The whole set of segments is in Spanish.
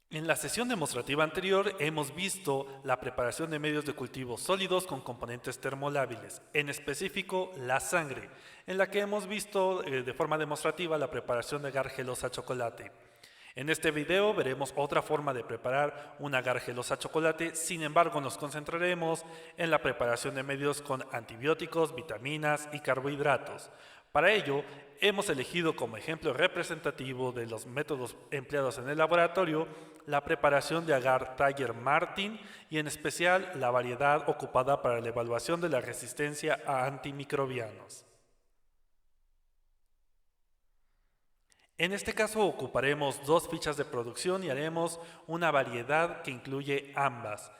En la sesión demostrativa anterior hemos visto la preparación de medios de cultivo sólidos con componentes termolábiles, en específico la sangre, en la que hemos visto de forma demostrativa la preparación de agar gelosa chocolate. En este video veremos otra forma de preparar un agar gelosa chocolate, sin embargo nos concentraremos en la preparación de medios con antibióticos, vitaminas y carbohidratos. Para ello, hemos elegido como ejemplo representativo de los métodos empleados en el laboratorio la preparación de agar Thayer-Martin y en especial la variedad ocupada para la evaluación de la resistencia a antimicrobianos. En este caso ocuparemos dos fichas de producción y haremos una variedad que incluye ambas.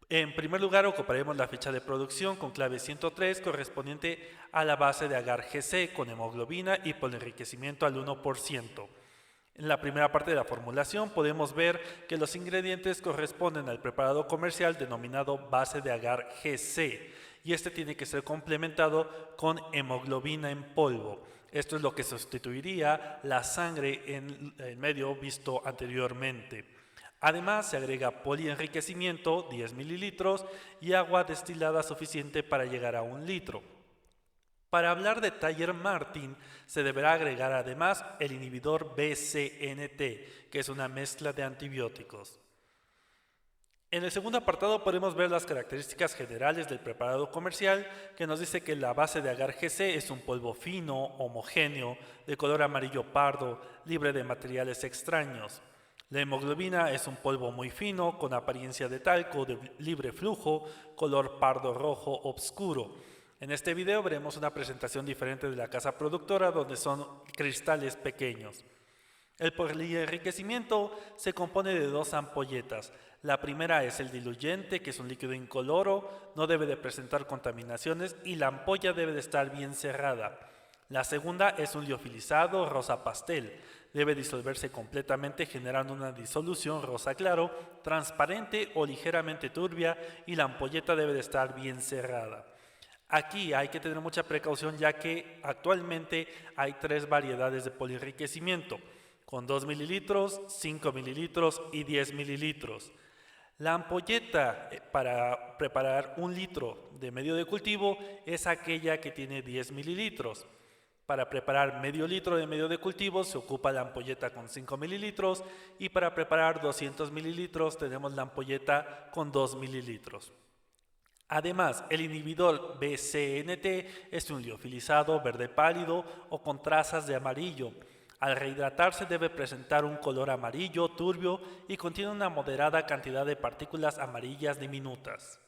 En primer lugar ocuparemos la ficha de producción con clave 103 correspondiente a la base de agar GC con hemoglobina y polenriquecimiento al 1%. En la primera parte de la formulación podemos ver que los ingredientes corresponden al preparado comercial denominado base de agar GC y este tiene que ser complementado con hemoglobina en polvo. Esto es lo que sustituiría la sangre en el medio visto anteriormente. Además se agrega polienriquecimiento 10 mililitros y agua destilada suficiente para llegar a 1 litro. Para hablar de Thayer-Martin se deberá agregar además el inhibidor BCNT, que es una mezcla de antibióticos. En el segundo apartado podemos ver las características generales del preparado comercial, que nos dice que la base de agar GC es un polvo fino, homogéneo, de color amarillo pardo, libre de materiales extraños. La hemoglobina es un polvo muy fino, con apariencia de talco, de libre flujo, color pardo rojo oscuro. En este video veremos una presentación diferente de la casa productora, donde son cristales pequeños. El polienriquecimiento se compone de dos ampolletas. La primera es el diluyente, que es un líquido incoloro, no debe de presentar contaminaciones y la ampolla debe de estar bien cerrada. La segunda es un liofilizado rosa pastel. Debe disolverse completamente generando una disolución rosa claro, transparente o ligeramente turbia y la ampolleta debe de estar bien cerrada. Aquí hay que tener mucha precaución ya que actualmente hay tres variedades de polienriquecimiento, con 2 mililitros, 5 mililitros y 10 mililitros. La ampolleta para preparar 1 litro de medio de cultivo es aquella que tiene 10 mililitros. Para preparar medio litro de medio de cultivo se ocupa la ampolleta con 5 mililitros y para preparar 200 mililitros tenemos la ampolleta con 2 mililitros. Además, el inhibidor BCNT es un liofilizado verde pálido o con trazas de amarillo. Al rehidratarse debe presentar un color amarillo turbio y contiene una moderada cantidad de partículas amarillas diminutas.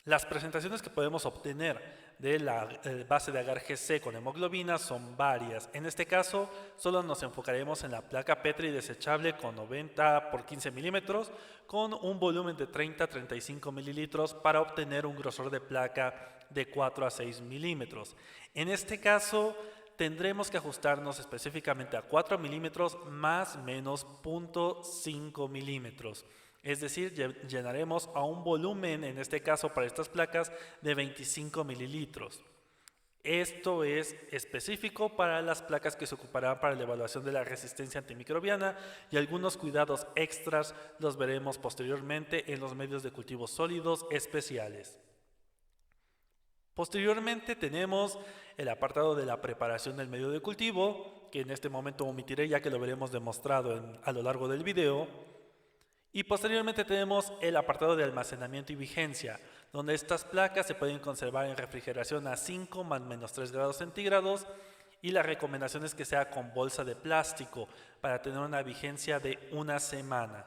Las presentaciones que podemos obtener de la base de agar GC con hemoglobina son varias. En este caso, solo nos enfocaremos en la placa Petri desechable con 90 por 15 milímetros con un volumen de 30 a 35 mililitros para obtener un grosor de placa de 4 a 6 milímetros. En este caso, tendremos que ajustarnos específicamente a 4 milímetros más menos 0.5 milímetros. Es decir, llenaremos a un volumen, en este caso para estas placas, de 25 mililitros. Esto es específico para las placas que se ocuparán para la evaluación de la resistencia antimicrobiana y algunos cuidados extras los veremos posteriormente en los medios de cultivo sólidos especiales. Posteriormente tenemos el apartado de la preparación del medio de cultivo, que en este momento omitiré ya que lo veremos demostrado a lo largo del video. Y posteriormente tenemos el apartado de almacenamiento y vigencia, donde estas placas se pueden conservar en refrigeración a 5 más menos 3 grados centígrados y la recomendación es que sea con bolsa de plástico para tener una vigencia de 1 semana.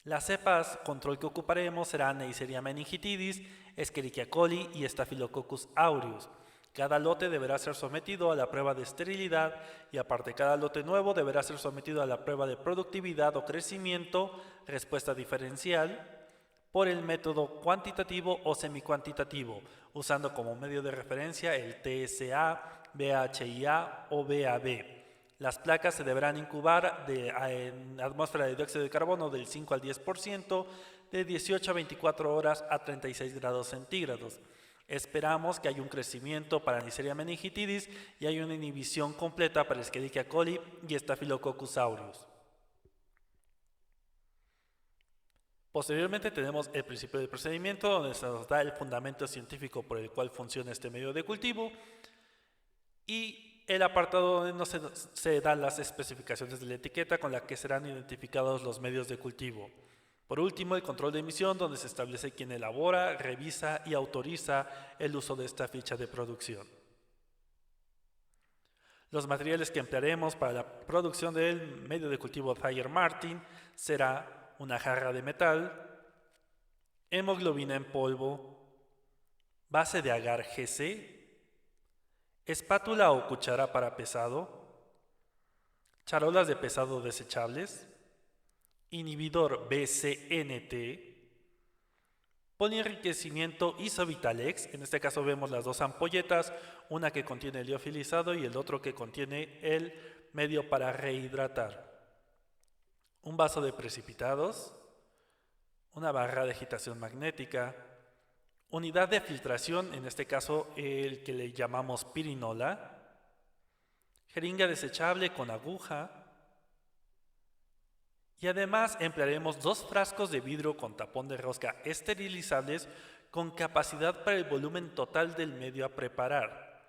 Las cepas control que ocuparemos serán Neisseria meningitidis, Escherichia coli y Staphylococcus aureus. Cada lote deberá ser sometido a la prueba de esterilidad y aparte cada lote nuevo deberá ser sometido a la prueba de productividad o crecimiento, respuesta diferencial, por el método cuantitativo o semicuantitativo, usando como medio de referencia el TSA, BHIA o BAB. Las placas se deberán incubar en atmósfera de dióxido de carbono del 5 al 10%, de 18 a 24 horas a 36 grados centígrados. Esperamos que haya un crecimiento para Neisseria meningitidis y haya una inhibición completa para Escherichia coli y Staphylococcus aureus. Posteriormente tenemos el principio del procedimiento, donde se nos da el fundamento científico por el cual funciona este medio de cultivo, y el apartado donde se dan las especificaciones de la etiqueta con la que serán identificados los medios de cultivo. Por último, el control de emisión, donde se establece quién elabora, revisa y autoriza el uso de esta ficha de producción. Los materiales que emplearemos para la producción del medio de cultivo Thayer-Martin será una jarra de metal, hemoglobina en polvo, base de agar GC, espátula o cuchara para pesado, charolas de pesado desechables, inhibidor BCNT, polienriquecimiento Isovitalex. En este caso vemos las dos ampolletas, una que contiene el liofilizado y el otro que contiene el medio para rehidratar. Un vaso de precipitados, una barra de agitación magnética, unidad de filtración, en este caso el que le llamamos pirinola, jeringa desechable con aguja, y además emplearemos 2 frascos de vidrio con tapón de rosca esterilizables con capacidad para el volumen total del medio a preparar,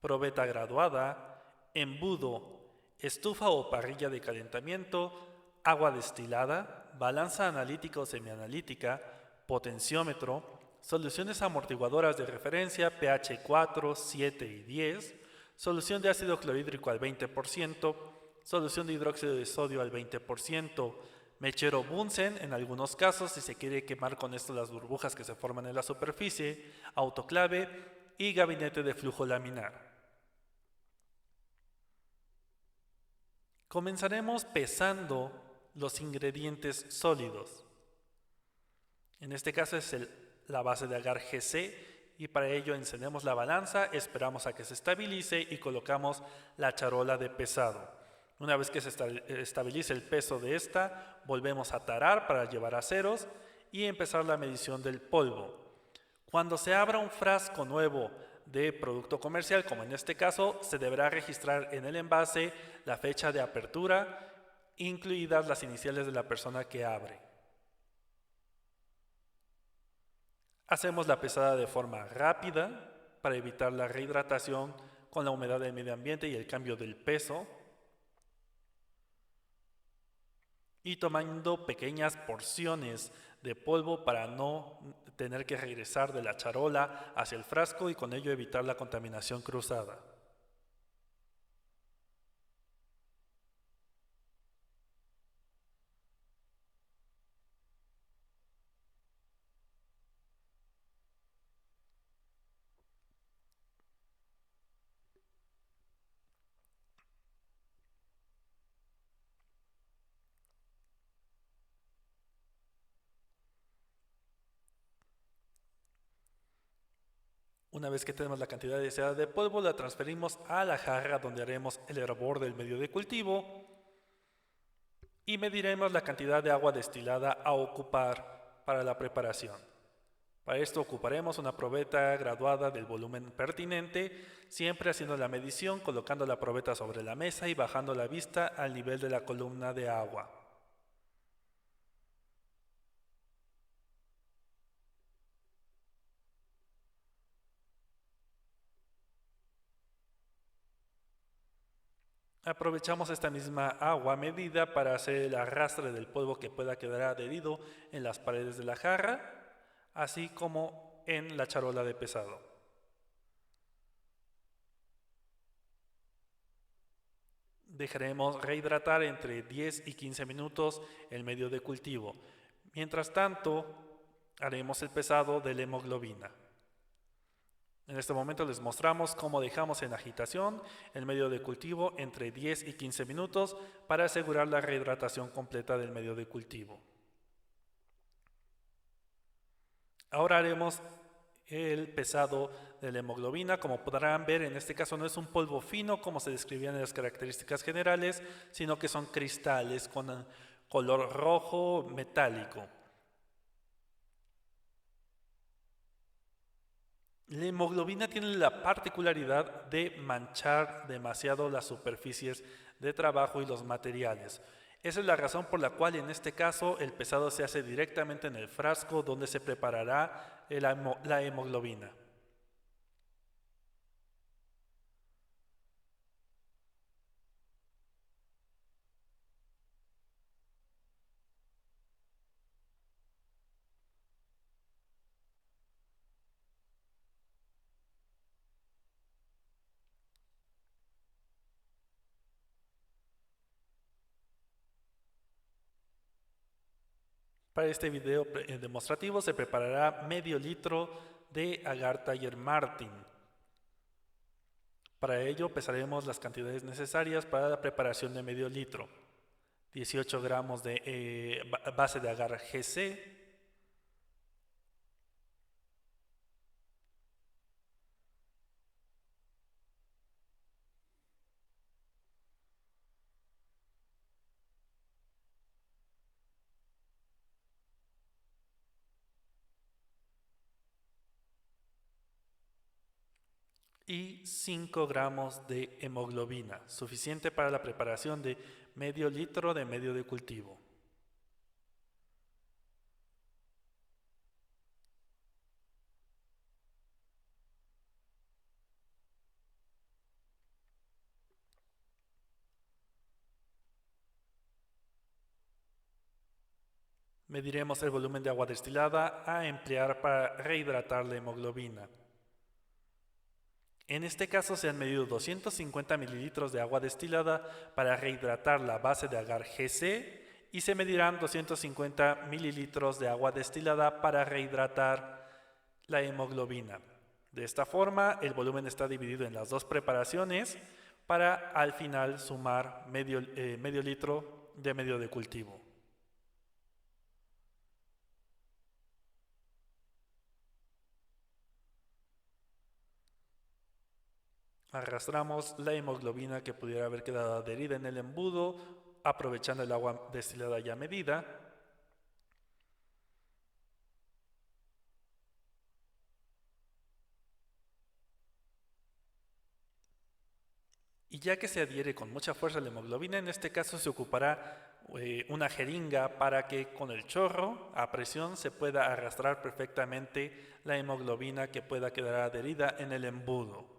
probeta graduada, embudo, estufa o parrilla de calentamiento, agua destilada, balanza analítica o semianalítica, potenciómetro, soluciones amortiguadoras de referencia pH 4, 7 y 10, solución de ácido clorhídrico al 20%, solución de hidróxido de sodio al 20%, mechero Bunsen en algunos casos si se quiere quemar con esto las burbujas que se forman en la superficie, autoclave y gabinete de flujo laminar. Comenzaremos pesando los ingredientes sólidos. En este caso es la base de agar GC y para ello encendemos la balanza, esperamos a que se estabilice y colocamos la charola de pesado. Una vez que se estabilice el peso de esta, volvemos a tarar para llevar a ceros y empezar la medición del polvo. Cuando se abra un frasco nuevo de producto comercial, como en este caso, se deberá registrar en el envase la fecha de apertura, incluidas las iniciales de la persona que abre. Hacemos la pesada de forma rápida para evitar la rehidratación con la humedad del medio ambiente y el cambio del peso, y tomando pequeñas porciones de polvo para no tener que regresar de la charola hacia el frasco y con ello evitar la contaminación cruzada. Una vez que tenemos la cantidad deseada de polvo, la transferimos a la jarra donde haremos el hervor del medio de cultivo y mediremos la cantidad de agua destilada a ocupar para la preparación. Para esto ocuparemos una probeta graduada del volumen pertinente, siempre haciendo la medición, colocando la probeta sobre la mesa y bajando la vista al nivel de la columna de agua. Aprovechamos esta misma agua medida para hacer el arrastre del polvo que pueda quedar adherido en las paredes de la jarra, así como en la charola de pesado. Dejaremos rehidratar entre 10 y 15 minutos el medio de cultivo. Mientras tanto, haremos el pesado de la hemoglobina. En este momento les mostramos cómo dejamos en agitación el medio de cultivo entre 10 y 15 minutos para asegurar la rehidratación completa del medio de cultivo. Ahora haremos el pesado de la hemoglobina. Como podrán ver, en este caso no es un polvo fino como se describían en las características generales, sino que son cristales con color rojo metálico. La hemoglobina tiene la particularidad de manchar demasiado las superficies de trabajo y los materiales. Esa es la razón por la cual en este caso el pesado se hace directamente en el frasco donde se preparará la hemoglobina. Para este video demostrativo se preparará medio litro de agar Tiger Martin. Para ello pesaremos las cantidades necesarias para la preparación de medio litro. 18 gramos de base de agar GC, y 5 gramos de hemoglobina, suficiente para la preparación de medio litro de medio de cultivo. Mediremos el volumen de agua destilada a emplear para rehidratar la hemoglobina. En este caso se han medido 250 mililitros de agua destilada para rehidratar la base de agar GC y se medirán 250 mililitros de agua destilada para rehidratar la hemoglobina. De esta forma, el volumen está dividido en las dos preparaciones para al final sumar medio litro de medio de cultivo. Arrastramos la hemoglobina que pudiera haber quedado adherida en el embudo, aprovechando el agua destilada ya medida. Y ya que se adhiere con mucha fuerza la hemoglobina, en este caso se ocupará una jeringa para que con el chorro a presión se pueda arrastrar perfectamente la hemoglobina que pueda quedar adherida en el embudo.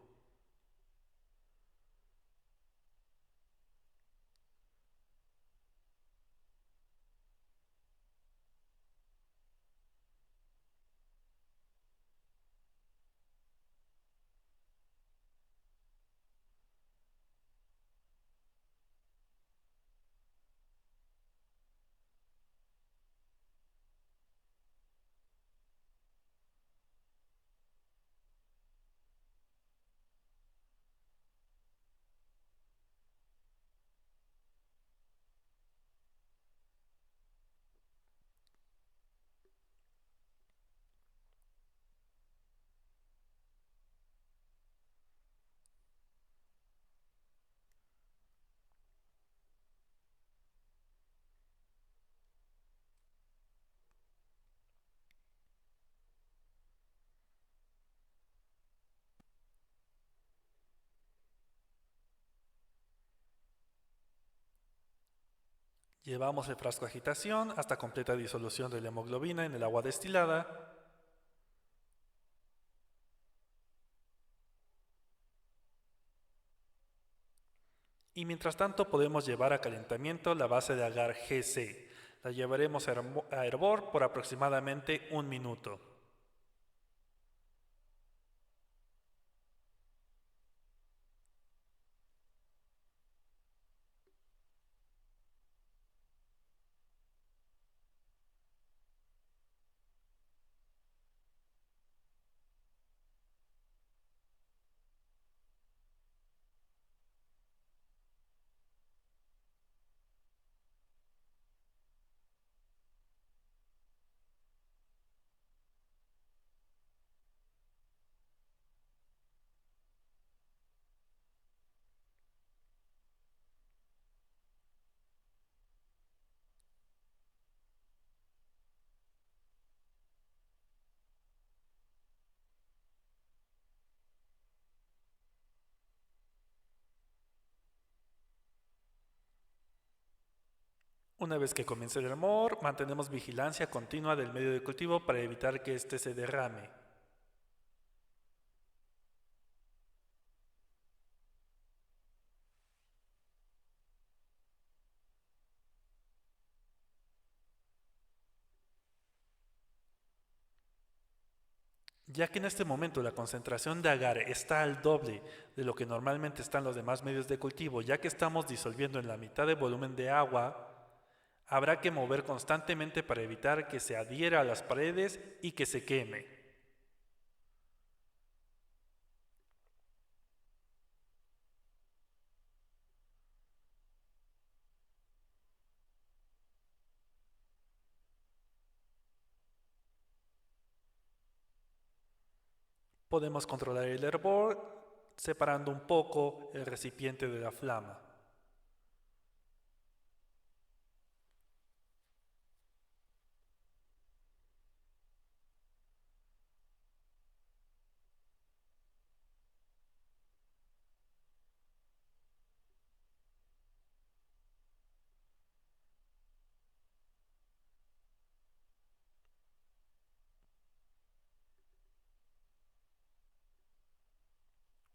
Llevamos el frasco a agitación hasta completa disolución de la hemoglobina en el agua destilada. Y mientras tanto podemos llevar a calentamiento la base de agar GC. La llevaremos a hervor por aproximadamente 1 minuto. Una vez que comience el hervor, mantenemos vigilancia continua del medio de cultivo para evitar que éste se derrame. Ya que en este momento la concentración de agar está al doble de lo que normalmente están los demás medios de cultivo, ya que estamos disolviendo en la mitad de volumen de agua, habrá que mover constantemente para evitar que se adhiera a las paredes y que se queme. Podemos controlar el hervor separando un poco el recipiente de la flama.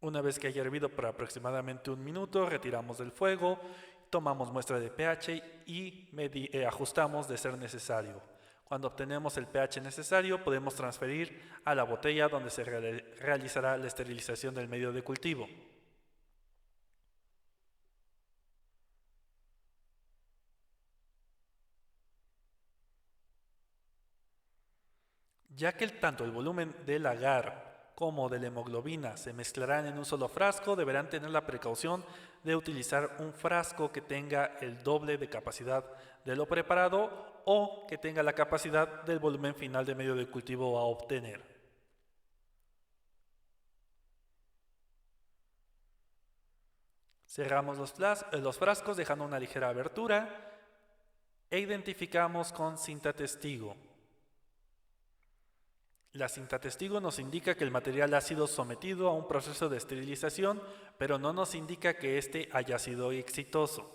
Una vez que haya hervido por aproximadamente un minuto, retiramos del fuego, tomamos muestra de pH y ajustamos de ser necesario. Cuando obtenemos el pH necesario, podemos transferir a la botella donde se realizará la esterilización del medio de cultivo. Ya que tanto el volumen del agar como de la hemoglobina se mezclarán en un solo frasco, deberán tener la precaución de utilizar un frasco que tenga el doble de capacidad de lo preparado o que tenga la capacidad del volumen final de medio de cultivo a obtener. Cerramos los frascos dejando una ligera abertura e identificamos con cinta testigo. La cinta testigo nos indica que el material ha sido sometido a un proceso de esterilización, pero no nos indica que éste haya sido exitoso.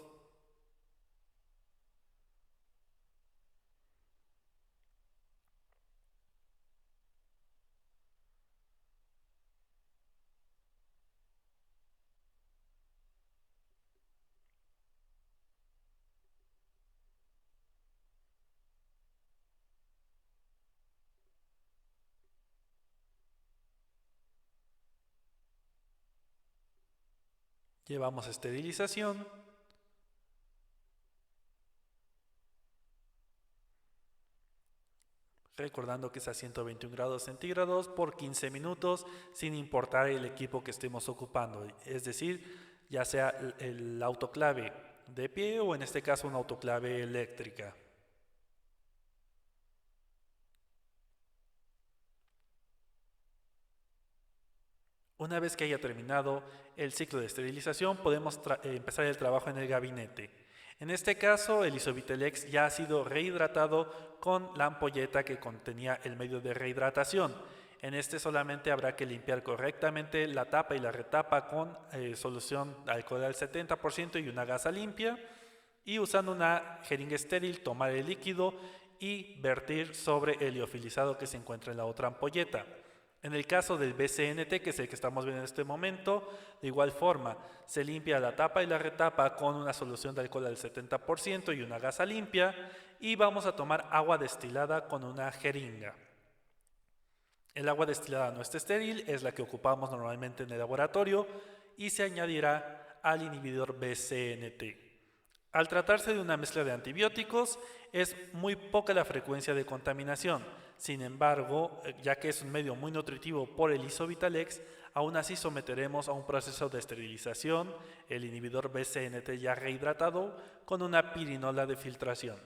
Llevamos esterilización, recordando que es a 121 grados centígrados por 15 minutos, sin importar el equipo que estemos ocupando, es decir, ya sea el autoclave de pie o en este caso una autoclave eléctrica. Una vez que haya terminado el ciclo de esterilización, podemos empezar el trabajo en el gabinete. En este caso, el Isobitelex ya ha sido rehidratado con la ampolleta que contenía el medio de rehidratación. En este solamente habrá que limpiar correctamente la tapa y la retapa con solución de alcohol al 70% y una gasa limpia. Y usando una jeringa estéril, tomar el líquido y vertir sobre el liofilizado que se encuentra en la otra ampolleta. En el caso del BCNT, que es el que estamos viendo en este momento, de igual forma, se limpia la tapa y la retapa con una solución de alcohol al 70% y una gasa limpia, y vamos a tomar agua destilada con una jeringa. El agua destilada no está estéril, es la que ocupamos normalmente en el laboratorio y se añadirá al inhibidor BCNT. Al tratarse de una mezcla de antibióticos, es muy poca la frecuencia de contaminación. Sin embargo, ya que es un medio muy nutritivo por el Isobitalex, aún así someteremos a un proceso de esterilización el inhibidor BCNT ya rehidratado con una pirinola de filtración.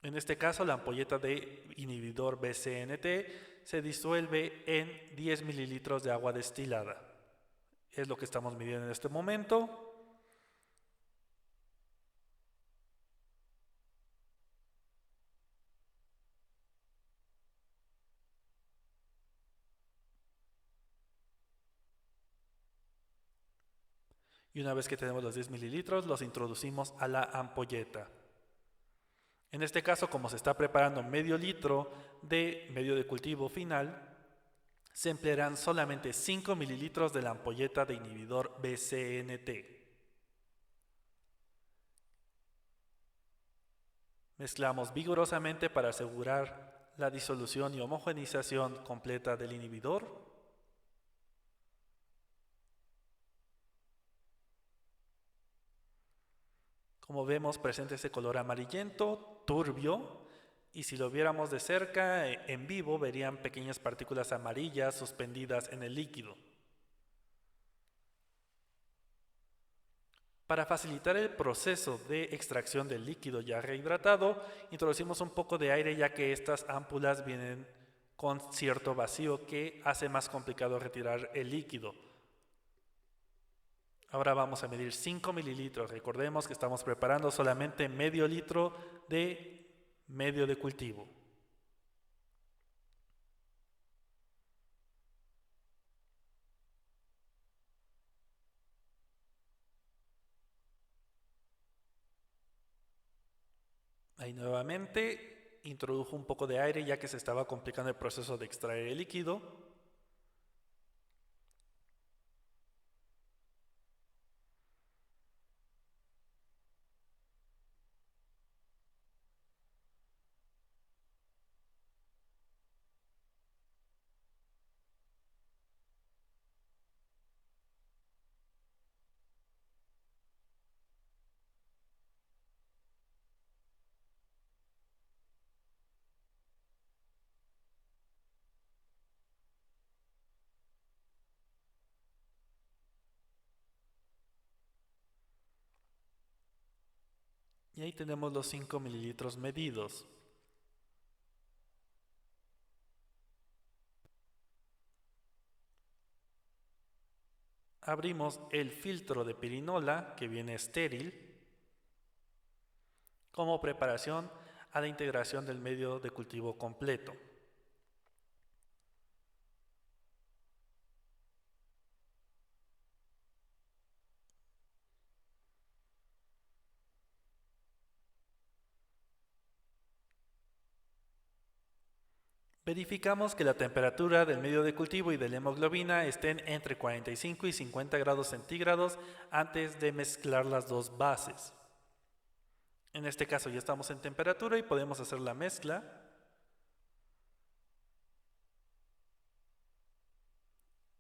En este caso, la ampolleta de inhibidor BCNT se disuelve en 10 mililitros de agua destilada. Es lo que estamos midiendo en este momento. Y una vez que tenemos los 10 mililitros, los introducimos a la ampolleta. En este caso, como se está preparando medio litro de medio de cultivo final, se emplearán solamente 5 mililitros de la ampolleta de inhibidor BCNT. Mezclamos vigorosamente para asegurar la disolución y homogeneización completa del inhibidor. Como vemos, presenta ese color amarillento, turbio, y si lo viéramos de cerca, en vivo, verían pequeñas partículas amarillas suspendidas en el líquido. Para facilitar el proceso de extracción del líquido ya rehidratado, introducimos un poco de aire, ya que estas ámpulas vienen con cierto vacío que hace más complicado retirar el líquido. Ahora vamos a medir 5 mililitros. Recordemos que estamos preparando solamente medio litro de medio de cultivo. Ahí nuevamente introdujo un poco de aire, ya que se estaba complicando el proceso de extraer el líquido. Y ahí tenemos los 5 mililitros medidos. Abrimos el filtro de pirinola, que viene estéril, como preparación a la integración del medio de cultivo completo. Verificamos que la temperatura del medio de cultivo y de la hemoglobina estén entre 45 y 50 grados centígrados antes de mezclar las dos bases. En este caso ya estamos en temperatura y podemos hacer la mezcla.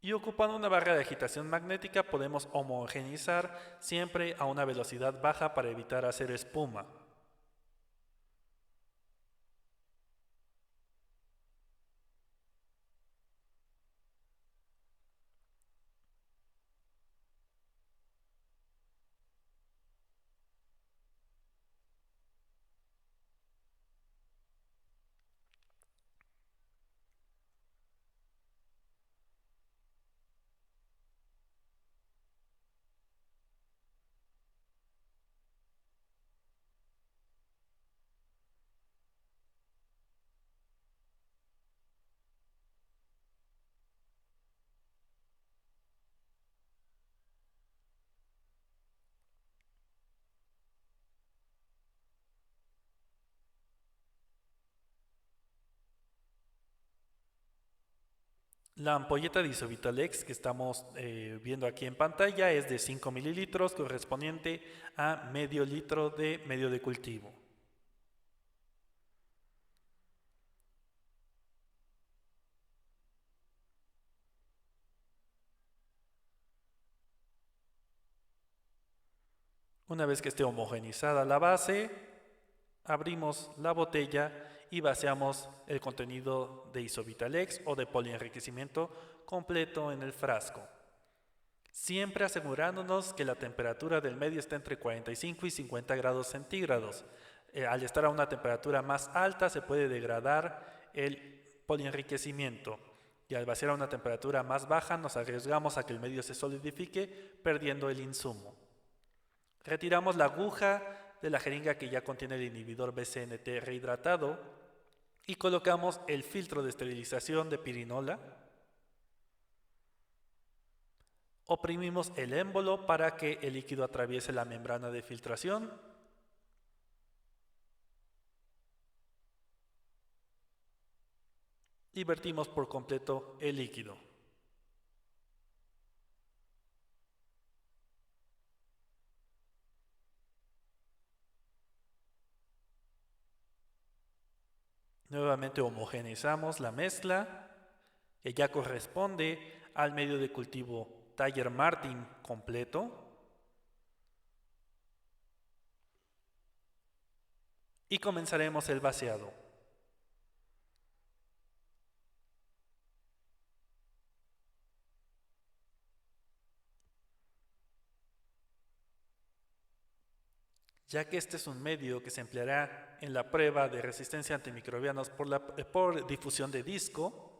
Y ocupando una barra de agitación magnética podemos homogeneizar siempre a una velocidad baja para evitar hacer espuma. La ampolleta de Isovitalex que estamos viendo aquí en pantalla es de 5 mililitros, correspondiente a medio litro de medio de cultivo. Una vez que esté homogenizada la base, abrimos la botella y vaciamos el contenido de Isovitalex o de polienriquecimiento completo en el frasco. Siempre asegurándonos que la temperatura del medio está entre 45 y 50 grados centígrados. Al estar a una temperatura más alta se puede degradar el polienriquecimiento y al vaciar a una temperatura más baja nos arriesgamos a que el medio se solidifique perdiendo el insumo. Retiramos la aguja de la jeringa que ya contiene el inhibidor BCNT rehidratado y colocamos el filtro de esterilización de pirinola. Oprimimos el émbolo para que el líquido atraviese la membrana de filtración. Y vertimos por completo el líquido. Nuevamente homogeneizamos la mezcla, que ya corresponde al medio de cultivo Tiger Martin completo. Y comenzaremos el vaciado. Ya que este es un medio que se empleará en la prueba de resistencia a antimicrobianos por difusión de disco,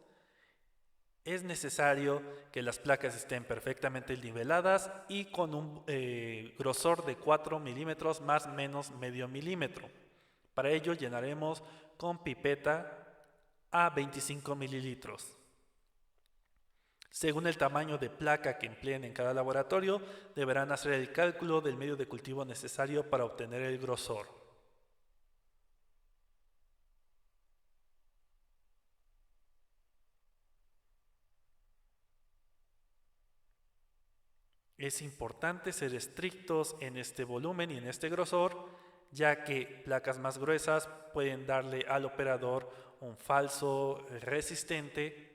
es necesario que las placas estén perfectamente niveladas y con un grosor de 4 milímetros más menos medio milímetro. Para ello llenaremos con pipeta a 25 mililitros. Según el tamaño de placa que empleen en cada laboratorio, deberán hacer el cálculo del medio de cultivo necesario para obtener el grosor. Es importante ser estrictos en este volumen y en este grosor, ya que placas más gruesas pueden darle al operador un falso resistente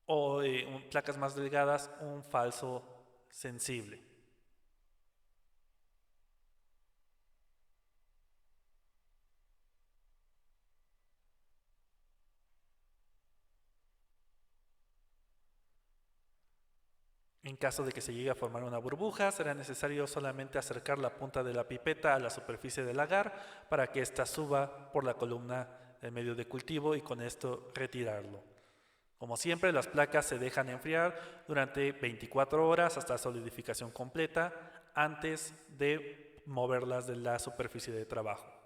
o placas más delgadas un falso sensible. En caso de que se llegue a formar una burbuja, será necesario solamente acercar la punta de la pipeta a la superficie del agar para que ésta suba por la columna del medio de cultivo y con esto retirarlo. Como siempre, las placas se dejan enfriar durante 24 horas hasta solidificación completa antes de moverlas de la superficie de trabajo.